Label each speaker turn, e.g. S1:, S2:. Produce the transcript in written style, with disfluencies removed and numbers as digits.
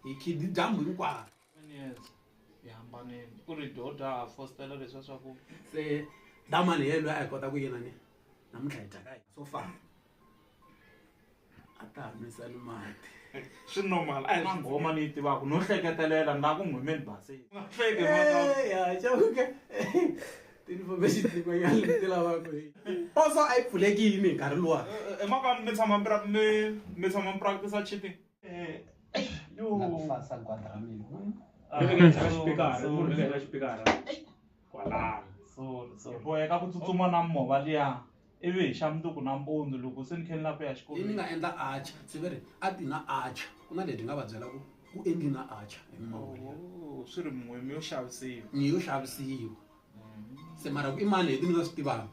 S1: hi khidi dyambu hinkwaro
S2: hi hambanile ku ri dota fostela leswi swa ku
S1: se damani yelo a hi kota ku yina ni namuntlha hi dyaka so far a ta humesa ni mati
S2: swi normal a hi na ngoma ni yi tivaka no hleketelela na ku n'wimeni basile
S1: ya chavuke ti-information tin'wanyana leti lavaka also a yi pfulekini hi nkarhi luwa
S2: emakani mi tshama mi practice cheating
S1: fasa gwada ra mina
S2: boheka ku tsutsuma na movha liya ivi hi xa mundzuku nampundzu loko se ni khe ni lava ku ya
S1: ni
S2: xikolweni
S1: nga endla archer siveri a ti na archer ku na leti nga va byela ku endli na archer
S2: swi ri mwimi yo xavisiwa
S1: ni yo xavisiwa se mara ku i mani leti ni nga swi tivanga